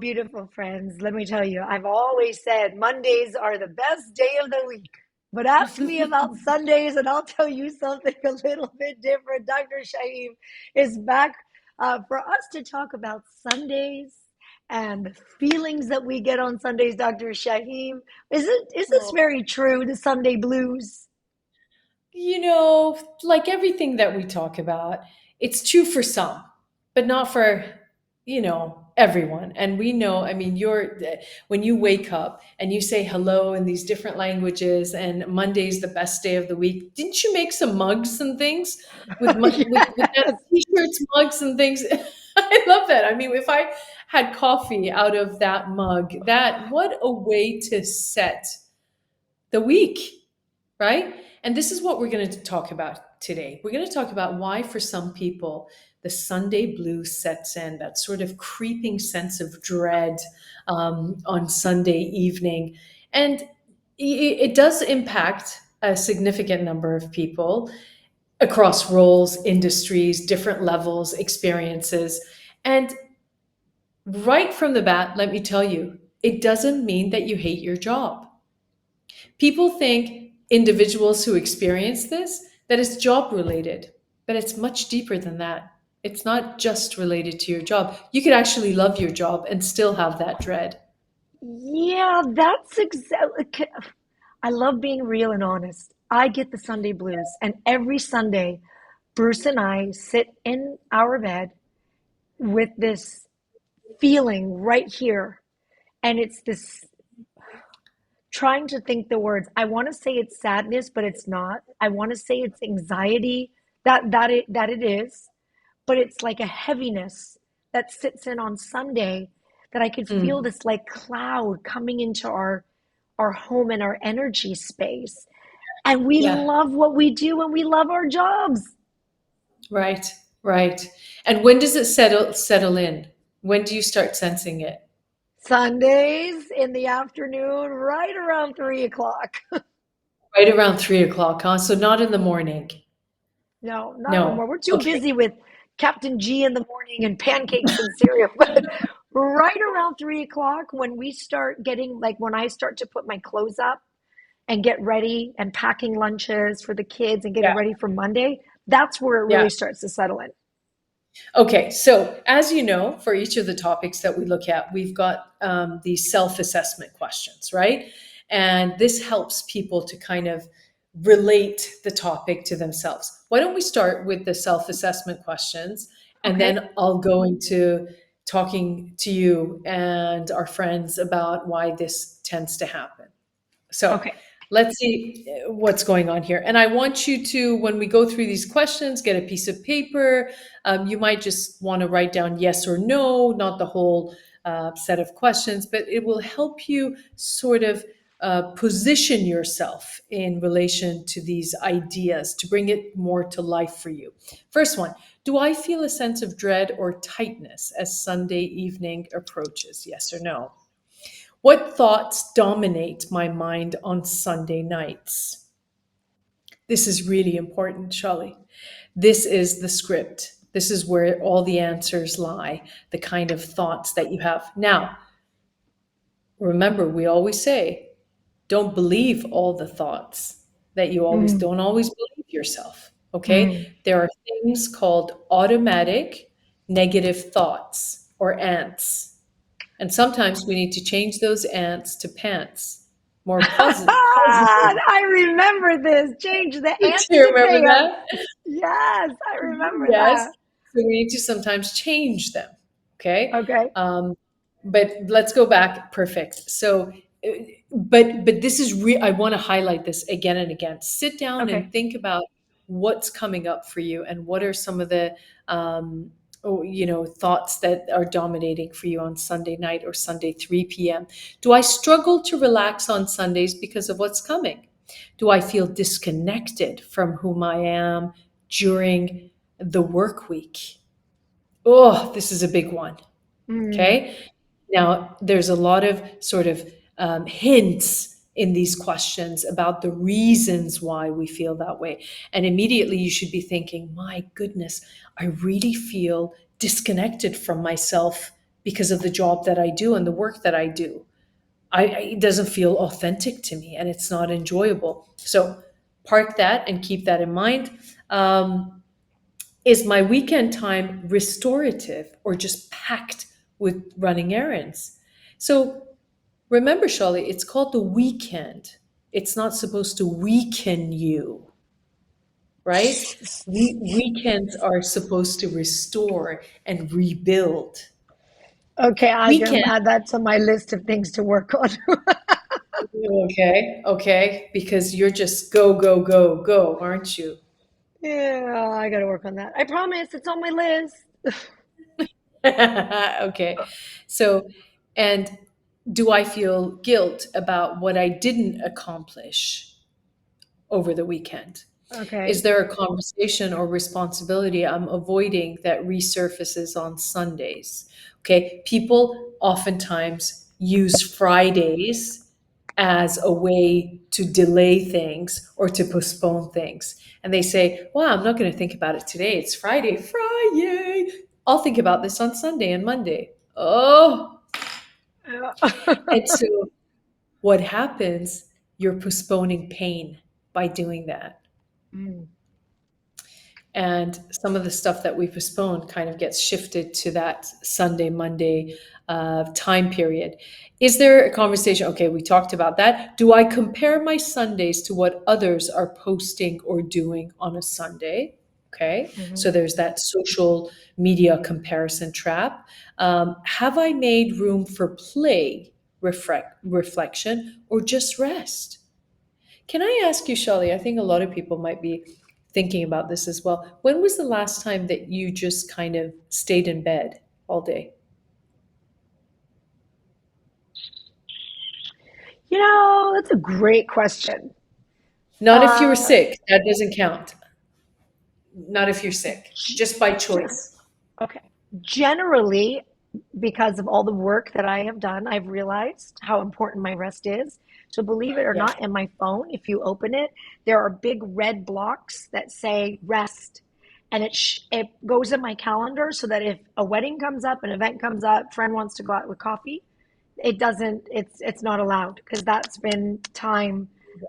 beautiful friends. Let me tell you, I've always said Mondays are the best day of the week. But ask me about Sundays, and I'll tell you something a little bit different. Dr. Shaheem is back for us to talk about Sundays and the feelings that we get on Sundays. Dr. Shaheem, is this Oh, very true? The Sunday blues? like everything that we talk about, it's true for some, but not for, everyone. And we know, I mean, when you wake up and you say hello in these different languages and Monday's the best day of the week, didn't you make some mugs and things with that Yes. t-shirts, mugs and things? I love that. I mean, if I had coffee out of that mug, what a way to set the week, right? And this is what we're going to talk about today. We're going to talk about why, for some people, the Sunday blues sets in, that sort of creeping sense of dread on Sunday evening. And it does impact a significant number of people across roles, industries, different levels, experiences. And right from the bat, let me tell you, it doesn't mean that you hate your job. People think, individuals who experience this, that it's job related, but it's much deeper than that. It's not just related to your job. You could actually love your job and still have that dread. Yeah, that's exactly. I love being real and honest. I get the Sunday blues, and every Sunday, Bruce and I sit in our bed with this feeling right here, and it's this trying to think the words. I want to say it's sadness, but it's not. I want to say it's anxiety that it is, but it's like a heaviness that sits in on Sunday that I could feel Mm, this like cloud coming into our home and our energy space. And we yeah, love what we do and we love our jobs. right, right. And when does it settle in? When do you start sensing it? Sundays in the afternoon, right around 3 o'clock. Right around 3 o'clock, huh? So not in the morning. No, not No. anymore. We're too Okay. busy with Captain G in the morning and pancakes and cereal. But right around 3 o'clock, when we start getting, like when I start to put my clothes up and get ready and packing lunches for the kids and getting Yeah. ready for Monday, that's where it Yeah. really starts to settle in. Okay, so as you know, for each of the topics that we look at, we've got these self assessment questions, right? And this helps people to kind of relate the topic to themselves. Why don't we start with the self assessment questions, and Okay. then I'll go into talking to you and our friends about why this tends to happen. So Okay. let's see what's going on here. And I want you to, when we go through these questions, get a piece of paper. You might just want to write down yes or no, not the whole set of questions, but it will help you sort of position yourself in relation to these ideas to bring it more to life for you. First one, do I feel a sense of dread or tightness as Sunday evening approaches? Yes or no? What thoughts dominate my mind on Sunday nights? This is really important, Shally. This is the script. This is where all the answers lie, the kind of thoughts that you have. Now, remember, we always say, don't believe all the thoughts that you always Mm, don't always believe yourself. Okay? mm. There are things called automatic negative thoughts or ants. And sometimes we need to change those ants to pants. More positive. I remember this. Change the Do ants you to remember pants. that? Yes, I remember Yes. that. So we need to sometimes change them. Okay. Okay. But let's go back. Perfect. So, but this is I want to highlight this again and again. Sit down Okay. and think about what's coming up for you and what are some of the thoughts that are dominating for you on Sunday night or Sunday 3 p.m. Do I struggle to relax on Sundays because of what's coming? Do I feel disconnected from whom I am during the work week? Oh, this is a big one. Mm, Okay. Now, there's a lot of sort of hints in these questions about the reasons why we feel that way. And immediately you should be thinking, my goodness, I really feel disconnected from myself because of the job that I do and the work that I do. It doesn't feel authentic to me and it's not enjoyable. So park that and keep that in mind. Is my weekend time restorative or just packed with running errands? So remember, Shally, it's called the weekend. It's not supposed to weaken you, right? Weekends are supposed to restore and rebuild. Okay, I'm gonna Weekend, add that to my list of things to work on. okay, okay, because you're just go, go, go, go, aren't you? Yeah, I gotta work on that. I promise, it's on my list. Okay. So, and do I feel guilt about what I didn't accomplish over the weekend? Is Okay. there a conversation or responsibility I'm avoiding that resurfaces on Sundays? Okay. People oftentimes use Fridays as a way to delay things or to postpone things. And they say, well, I'm not going to think about it today. It's Friday. Friday. I'll think about this on Sunday and Monday. Oh. Yeah. And so what happens? You're postponing pain by doing that. Mm. And some of the stuff that we postpone kind of gets shifted to that Sunday, Monday time period. Is there a conversation? Okay, we talked about that. Do I compare my Sundays to what others are posting or doing on a Sunday? Okay, so Mhm. there's that social media comparison trap. Have I made room for play, reflection, or just rest? Can I ask you, Shelley? I think a lot of people might be thinking about this as well. When was the last time that you just kind of stayed in bed all day? That's a great question. Not if you were Uh, sick. That doesn't count. Not if you're sick. Just by gen- choice. okay. Generally, because of all the work that I have done, I've realized how important my rest is. So, believe it or Yeah. not, in my phone, if you open it, there are big red blocks that say rest. And it goes in my calendar so that if a wedding comes up, an event comes up, friend wants to go out with coffee, it doesn't, it's not allowed because that's been time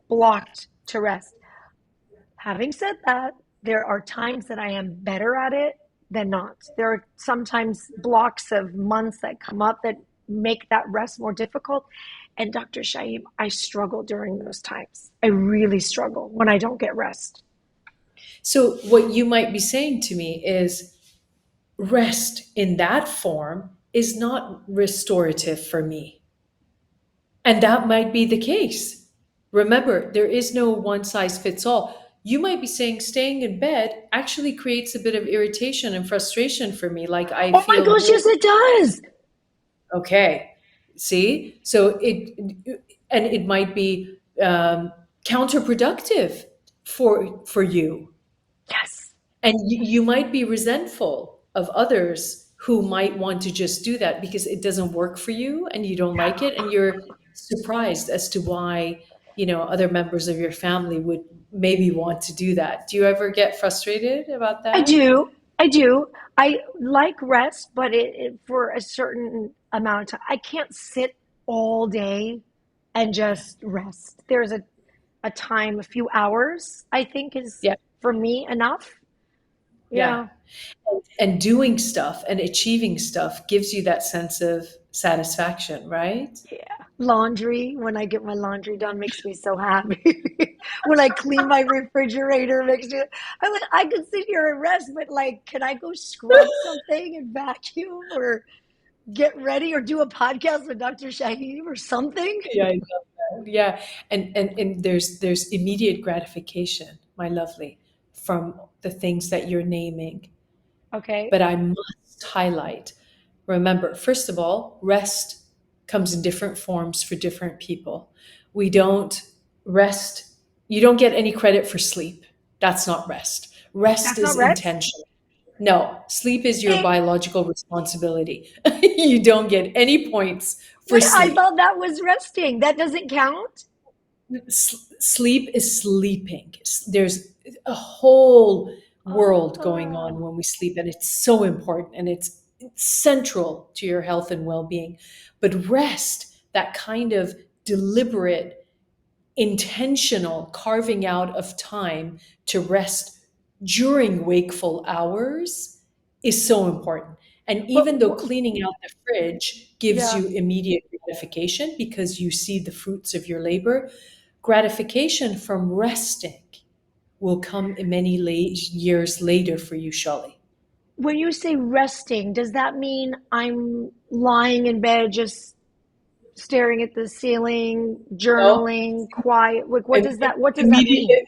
blocked to rest. Having said that, there are times that I am better at it than not. There are sometimes blocks of months that come up that make that rest more difficult. And Dr. Shaheem, I struggle during those times. I really struggle when I don't get rest. So, what you might be saying to me is rest in that form is not restorative for me. And that might be the case. Remember, there is no one size fits all. You might be saying staying in bed actually creates a bit of irritation and frustration for me. Like I Oh my feel gosh, more, yes, it does. okay, see? So and it might be counterproductive for you. Yes. And you might be resentful of others who might want to just do that because it doesn't work for you and you don't like it. And you're surprised as to why, other members of your family would maybe want to do that. Do you ever get frustrated about I that? do. I do. I like rest, but for a certain amount of time. I can't sit all day and just rest. There's a time, a few hours, I think is Yeah. for me enough. Yeah. Yeah. And doing stuff and achieving stuff gives you that sense of satisfaction, right? Yeah. Laundry, when I get my laundry done, makes me so happy. When I clean my refrigerator, makes me, I'm like, I could sit here and rest, but like, can I go scrub something and vacuum or get ready or do a podcast with Dr. Shaheem or something? Yeah, I love that. Yeah, and there's immediate gratification, my lovely, from the things that you're naming. Okay. But I must highlight, remember, first of all, rest comes in different forms for different people. We don't rest, you don't get any credit for sleep. That's not rest. Rest That's not is rest? intentional. No, sleep is your Eh, biological responsibility. You don't get any points for wait, I sleep. thought that was resting. That doesn't count? Sleep is sleeping. There's a whole world going on Oh, when we sleep, and it's so important. And central to your health and well-being. But rest, that kind of deliberate, intentional carving out of time to rest during wakeful hours, is so important. And But even though cleaning out the fridge gives yeah, you immediate gratification because you see the fruits of your labor, gratification from resting will come many years later for you, Shally. when you say resting, does that mean I'm lying in bed just staring at the ceiling, No, journaling, quiet? Like what does that mean? immediate.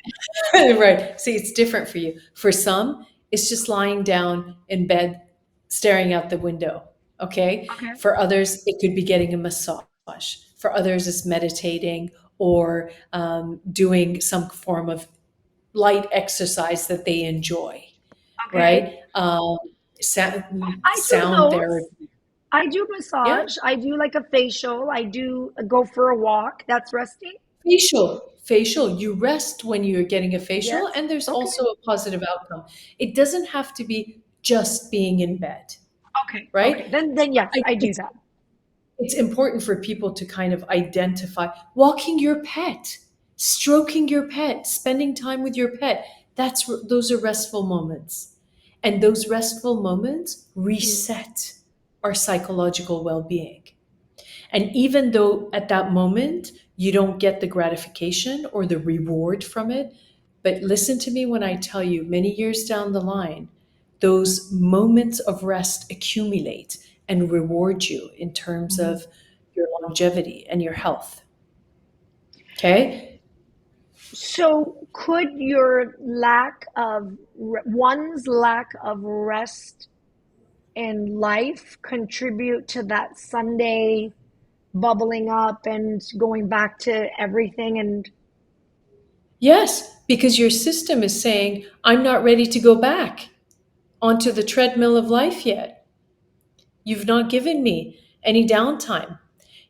Right. See, it's different for you. For some, it's just lying down in bed, staring out the window. Okay. Okay. For others, it could be getting a massage. For others, it's meditating or doing some form of light exercise that they enjoy. Okay. Right. I do Sound those. therapy. I do Yeah. massage. I do like a facial. I do go for a walk. That's resting. Facial, you rest when you're getting a facial, Yes. and there's Okay. also a positive outcome. It doesn't have to be just being in bed, Okay. Okay. right? Then yes, I do It's that. important for people to kind of identify walking your pet, stroking your pet, spending time with your pet. Those are restful moments. And those restful moments Mm, reset our psychological well-being. And even though at that moment you don't get the gratification or the reward from it, but listen to me when I tell you, many years down the line, those moments of rest accumulate and reward you in terms mhm. of your longevity and your health. Okay? So could your one's lack of rest in life contribute to that Sunday bubbling up and going back to everything and Yes, because your system is saying, I'm not ready to go back onto the treadmill of life yet. You've not given me any downtime.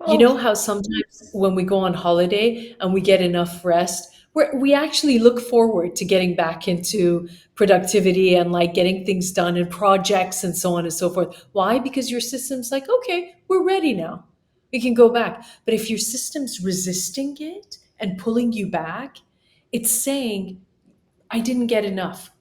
You oh, know how sometimes when we go on holiday and we get enough rest, we actually look forward to getting back into productivity and like getting things done and projects and so on and so forth. Why? Because your system's like, okay, we're ready now. We can go back. But if your system's resisting it and pulling you back, it's saying, I didn't get enough.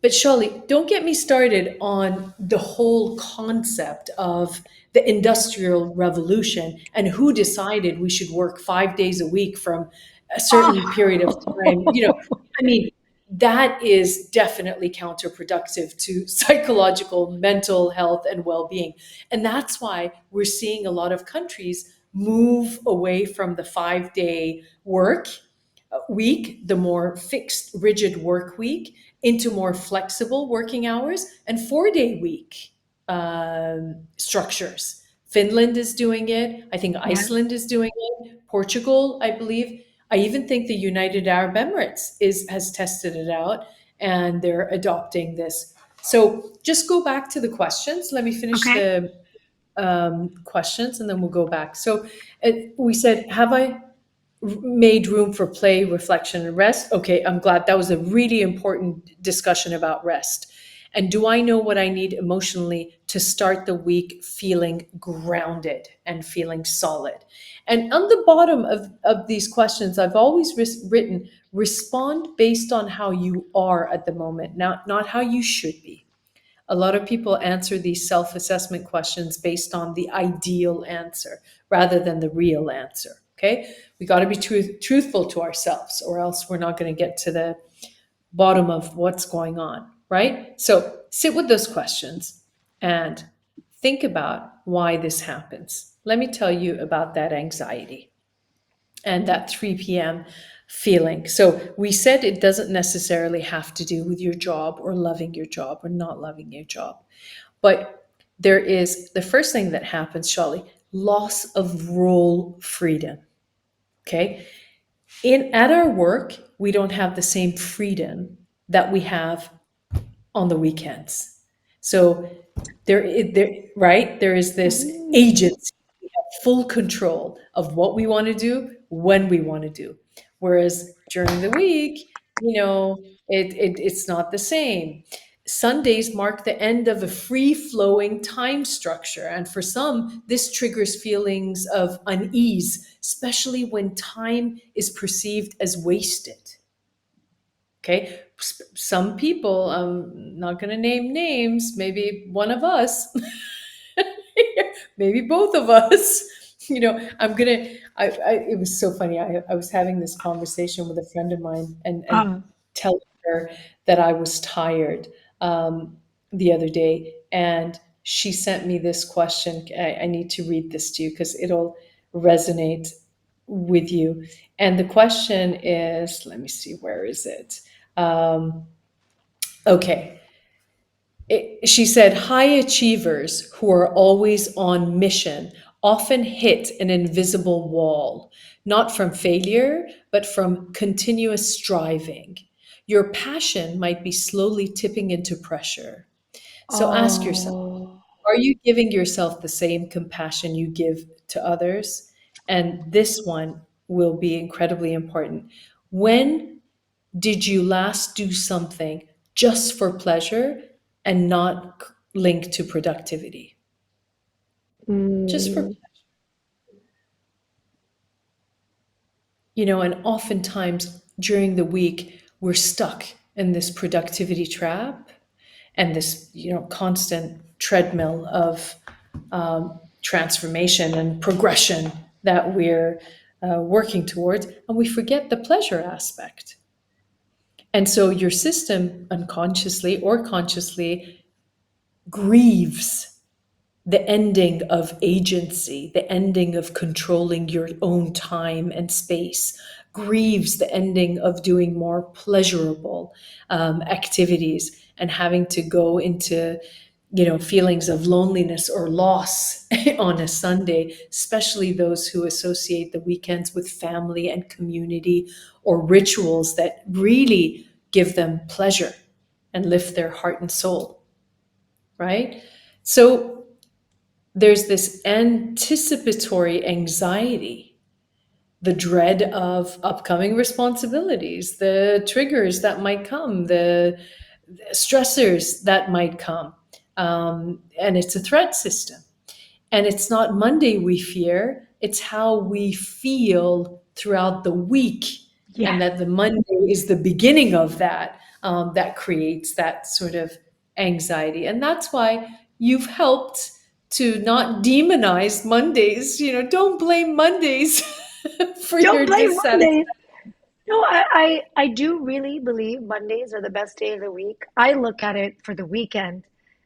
But Shirley, don't get me started on the whole concept of the Industrial Revolution and who decided we should work 5 days a week from a certain period of time. oh. I mean, that is definitely counterproductive to psychological, mental health, and well being. And that's why we're seeing a lot of countries move away from the 5 day work week, the more fixed, rigid work week, into more flexible working hours and 4 day week structures. Finland is doing it. I think Yes. Iceland is doing it. Portugal, I believe. I even think the United Arab Emirates has tested it out and they're adopting this. So just go back to the questions. Let me finish Okay. the questions and then we'll go back. So we said, have I made room for play, reflection, and rest? Okay, I'm glad. That was a really important discussion about rest. And do I know what I need emotionally to start the week feeling grounded and feeling solid? And on the bottom of these questions, I've always written respond based on how you are at the moment, not how you should be. A lot of people answer these self assessment questions based on the ideal answer rather than the real answer. Okay. We got to be truthful to ourselves, or else we're not going to get to the bottom of what's going on. Right. So sit with those questions and think about why this happens. Let me tell you about that anxiety and that 3 p.m. feeling. So we said it doesn't necessarily have to do with your job or loving your job or not loving your job. But there is the first thing that happens, Shally, loss of role freedom. Okay. At our work, we don't have the same freedom that we have on the weekends. So there is this Ooh. agency, full control of what we want to do when we want to do. Whereas during the week, it's not the same. Sundays mark the end of a free flowing time structure. And for some, this triggers feelings of unease, especially when time is perceived as wasted. Okay. Some people, I'm not going to name names, maybe one of us, maybe both of us, I'm going to, it was so funny. I was having this conversation with a friend of mine and Uh, telling her that I was tired um, the other day. And she sent me this question. I need to read this to you because it'll resonate with you. And the question is, let me see, where is it? Um, okay. She said, high achievers who are always on mission often hit an invisible wall, not from failure, but from continuous striving. Your passion might be slowly tipping into pressure. So ask yourself, oh. are you giving yourself the same compassion you give to others? And this one will be incredibly important. When did you last do something just for pleasure and not linked to productivity? Just for, Mm, and oftentimes during the week, we're stuck in this productivity trap and this, constant treadmill of transformation and progression that we're working towards, and we forget the pleasure aspect. And so your system, unconsciously or consciously, grieves the ending of agency, the ending of controlling your own time and space, grieves the ending of doing more pleasurable activities and having to go into, feelings of loneliness or loss on a Sunday, especially those who associate the weekends with family and community or rituals that really give them pleasure and lift their heart and soul, right? So there's this anticipatory anxiety, the dread of upcoming responsibilities, the triggers that might come, the stressors that might come. And it's a threat system. And it's not Monday we fear, it's how we feel throughout the week. And yes. that the Monday is the beginning of that, that creates that sort of anxiety. And that's why you've helped to not demonize Mondays. Don't blame Mondays for Don't your blame dissatisfaction. Mondays. No, I do really believe Mondays are the best day of the week. I look at it for the weekend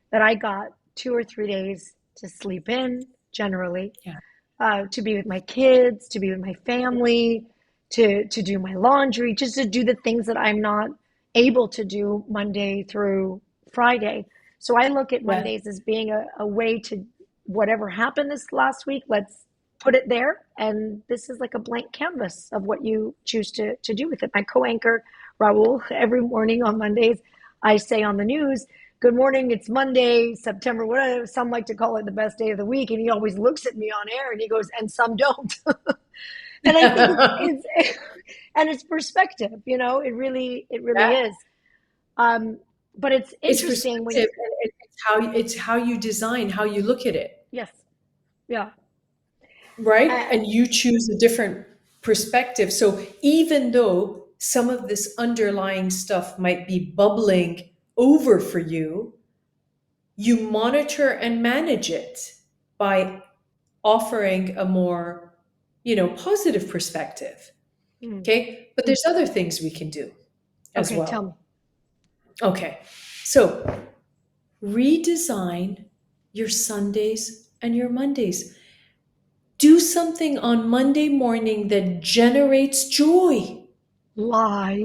that I got 2 or 3 days to sleep in, generally, Yeah. to be with my kids, to be with my family, to do my laundry, just to do the things that I'm not able to do Monday through Friday. So I look at Yeah. Mondays as being a way to whatever happened this last week, let's put it there. And this is like a blank canvas of what you choose to do with it. My co-anchor, Raul, every morning on Mondays, I say on the news, good morning, it's Monday, September, whatever. Some like to call it the best day of the week. And he always looks at me on air and he goes, and some don't. And I think it's and it's perspective, it really Yeah. is. Um, but it's It's interesting when perspective, and it's how you design, how you look at it. yes, yeah. Right? Uh, And you choose a different perspective. So even though some of this underlying stuff might be bubbling over for you, you monitor and manage it by offering a more, positive perspective. hmm. Okay. But there's other things we can do as Okay, tell me. well. Okay. So redesign your Sundays and your Mondays. Do something on Monday morning that generates joy. Like,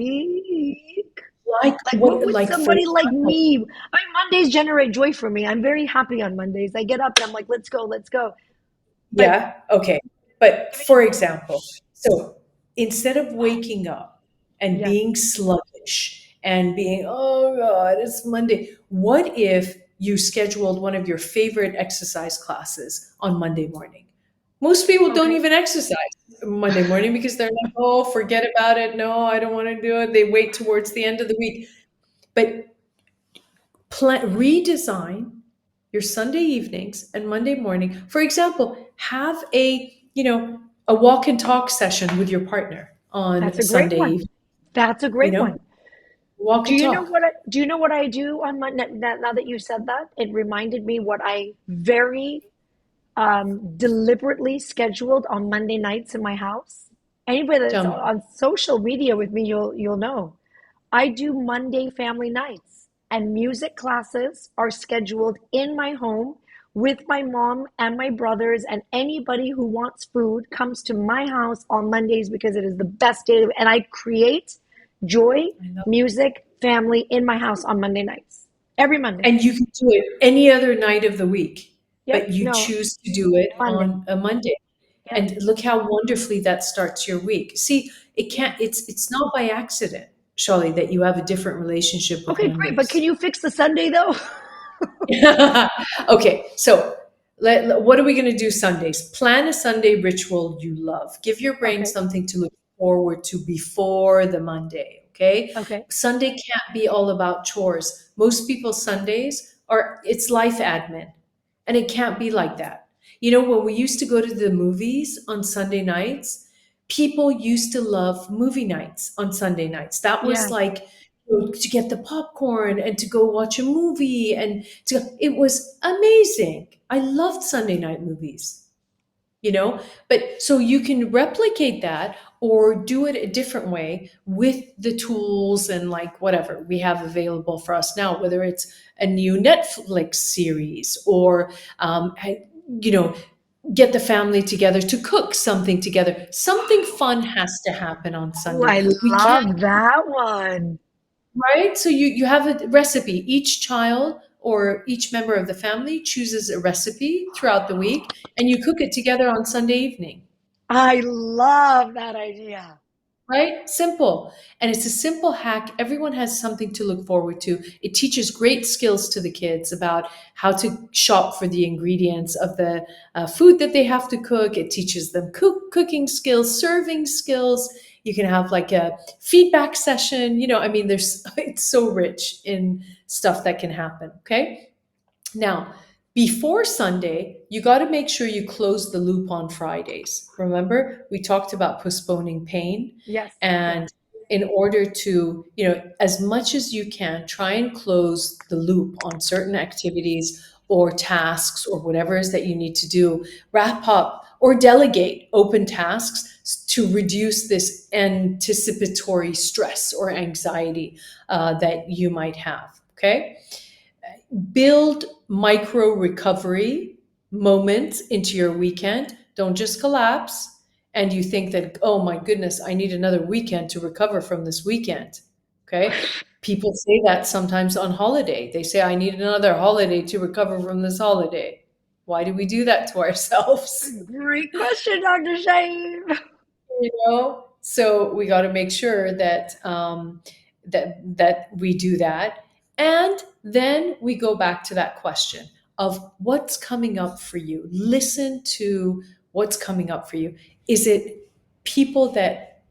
Like like what what, would like for somebody like example, me? I mean, Mondays generate joy for me. I'm very happy on Mondays. I get up and I'm like, let's go, let's go. But yeah, okay. But give me for an example, so instead of waking up and yes. being sluggish and being, oh God, it's Monday, what if you scheduled one of your favorite exercise classes on Monday morning? Most people don't Okay. even exercise Monday morning because they're like, oh, forget about it. No, I don't want to do it. They wait towards the end of the week. But Redesign your Sunday evenings and Monday morning. For example, have a walk and talk session with your partner That's on a great Sunday one. evening. That's a You great know, one. walk Do and you know talk. what I do on my now that you said that? It reminded me what I very deliberately scheduled on Monday nights in my house. Anybody that's Tell me. on social media with me, you'll know. I do Monday family nights, and music classes are scheduled in my home with my mom and my brothers, and anybody who wants food comes to my house on Mondays because it is the best day. And I create joy, I know. music, family in my house on Monday nights. Every Monday. And you can do it any other night of the week, but Yep. you No, choose to do it Monday. on a Monday. Yep. And look how wonderfully that starts your week. See, it Yeah. can't, it's not by accident, Shally, that you have a different relationship with Okay, great. But can Mondays. you fix the Sunday though? Okay, so what are we going to do Sundays? Plan a Sunday ritual you love. Give your brain Okay. something to look forward to before the Monday, okay? Okay. Sunday can't be all about chores. Most people Sundays are it's life admin. And it can't be like that. You know, when we used to go to the movies on Sunday nights, people used to love movie nights on Sunday nights. That was Yeah. like to get the popcorn and to go watch a movie it was amazing. I loved Sunday night movies, but so you can replicate that or do it a different way with the tools and like whatever we have available for us now, whether it's a new Netflix series or you know get the family together to cook something together. Something fun has to happen on Oh, Sunday. I We can't. love that one. Right? So you have a recipe. Each child or each member of the family chooses a recipe throughout the week and you cook it together on Sunday evening. I love that idea. Right? Simple. And it's a simple hack. Everyone has something to look forward to. It teaches great skills to the kids about how to shop for the ingredients of the food that they have to cook. It teaches them cooking skills, serving skills. You can have like a feedback session. I mean, there's it's so rich in stuff that can happen. Okay. Now, before Sunday, you got to make sure you close the loop on Fridays. Remember, we talked about postponing pain. Yes. Yes. And in order to, as much as you can, try and close the loop on certain activities or tasks or whatever it is that you need to do, wrap up or delegate open tasks to reduce this anticipatory stress or anxiety that you might have. Okay. Build micro recovery moments into your weekend. Don't just collapse and you think that, oh my goodness, I need another weekend to recover from this weekend. Okay. People say that sometimes on holiday. They say, I need another holiday to recover from this holiday. Why do we do that to ourselves? Great question, Dr. Shaheem. So we got to make sure that that we do that, and then we go back to that question of what's coming up for you. Listen to what's coming up for you. Is it people that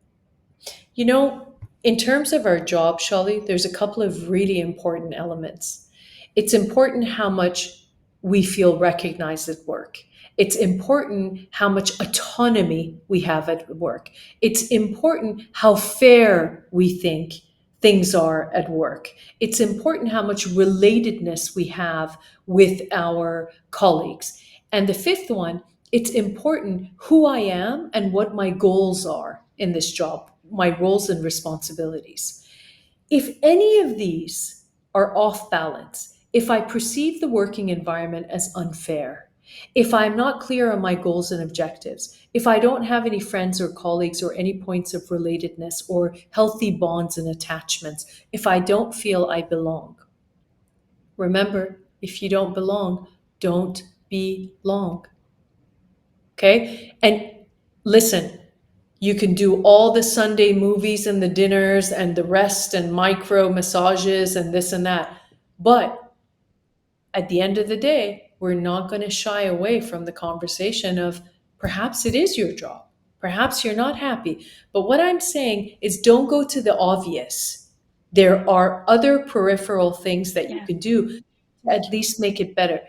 you know, in terms of our job, Shally, there's a couple of really important elements. It's important how much we feel recognized at work. It's important how much autonomy we have at work. It's important how fair we think things are at work. It's important how much relatedness we have with our colleagues. And the fifth one, it's important who I am and what my goals are in this job, my roles and responsibilities. If any of these are off balance, if I perceive the working environment as unfair, if I'm not clear on my goals and objectives, if I don't have any friends or colleagues or any points of relatedness or healthy bonds and attachments, if I don't feel I belong, remember, if you don't belong, don't belong. Okay? And listen, you can do all the Sunday movies and the dinners and the rest and micro massages and this and that. But at the end of the day, we're not going to shy away from the conversation of perhaps it is your job. Perhaps you're not happy. But what I'm saying is don't go to the obvious. There are other peripheral things that you Yes. can do to at least make it better.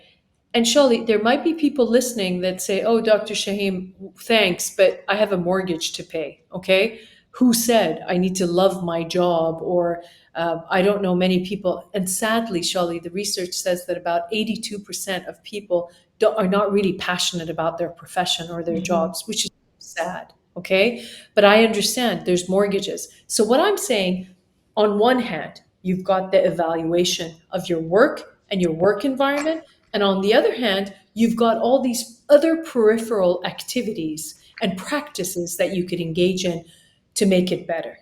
And Shally, there might be people listening that say, "Oh, Dr. Shaheem, thanks, but I have a mortgage to pay." Okay, who said I need to love my job? Or I don't know many people. And sadly, Shally, the research says that about 82% of people are not really passionate about their profession or their Hmm. jobs, which is sad. Okay, but I understand there's mortgages. So what I'm saying, on one hand, you've got the evaluation of your work and your work environment. And on the other hand, you've got all these other peripheral activities and practices that you could engage in to make it better.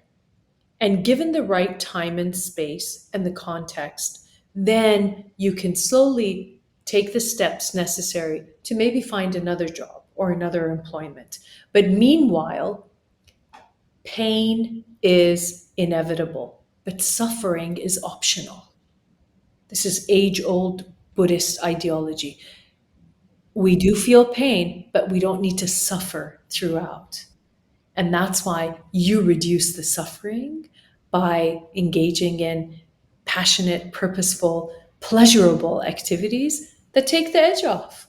And given the right time and space and the context, then you can slowly take the steps necessary to maybe find another job or another employment. But meanwhile, pain is inevitable, but suffering is optional. This is age old Buddhist ideology. We do feel pain, but we don't need to suffer throughout. And that's why you reduce the suffering by engaging in passionate, purposeful, pleasurable activities that take the edge off.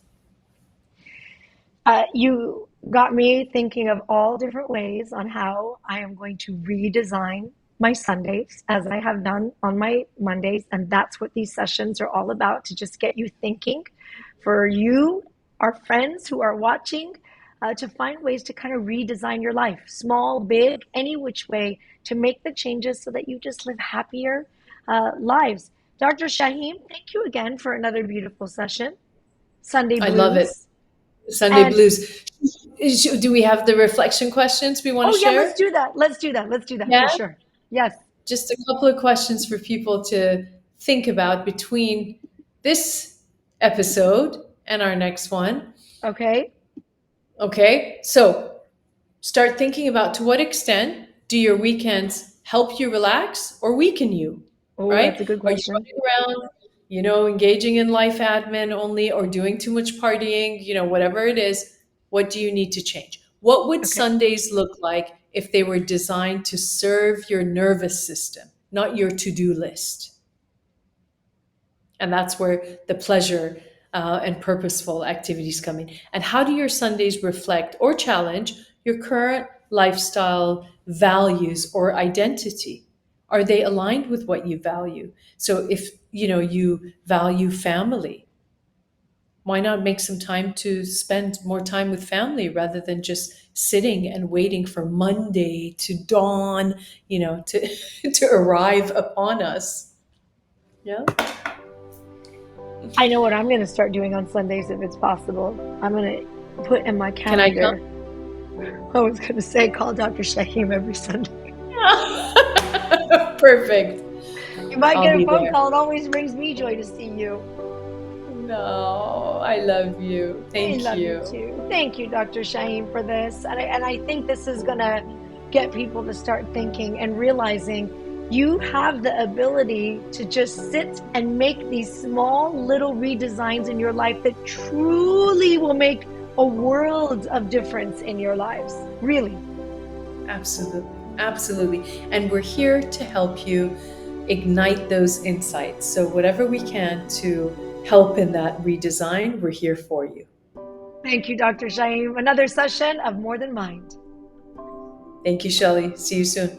You got me thinking of all different ways on how I am going to redesign my Sundays as I have done on my Mondays. And that's what these sessions are all about, to just get you thinking. For you, our friends who are watching, to find ways to kind of redesign your life, small, big, any which way, to make the changes so that you just live happier lives. Dr. Shaheem, thank you again for another beautiful session. Sunday I love it. Blues. Sunday And blues. Do we have the reflection questions we want to oh, yeah, let's share? do that. Let's do that. Let's do that Yeah. for sure. Yes. Just a couple of questions for people to think about between this episode and our next one. Okay. Okay. So start thinking about, to what extent do your weekends help you relax or weaken you, Oh, right? that's a good Are you question. running around, engaging in life admin only, or doing too much partying, whatever it is? What do you need to change? What would Okay. Sundays look like if they were designed to serve your nervous system, not your to-do list? And that's where the pleasure and purposeful activities come in. And how do your Sundays reflect or challenge your current lifestyle values or identity? Are they aligned with what you value? So if you value family, why not make some time to spend more time with family rather than just sitting and waiting for Monday to dawn, to to arrive upon us? Yeah. I know what I'm going to start doing on Sundays if it's possible. I'm going to put in my Can I come? calendar. I was going to say call Dr. Shaheem every Sunday. Perfect. You might I'll get a be phone there. call. It always brings me joy to see you. No, I love you. I Thank love you you. too. Thank you, Dr. Shaheem, for this. And I think this is going to get people to start thinking and realizing you have the ability to just sit and make these small little redesigns in your life that truly will make a world of difference in your lives. Really. Absolutely. Absolutely. And we're here to help you ignite those insights. So, whatever we can to help in that redesign, we're here for you. Thank you, Dr. Shaheem. Another session of More Than Mind. Thank you, Shelley. See you soon.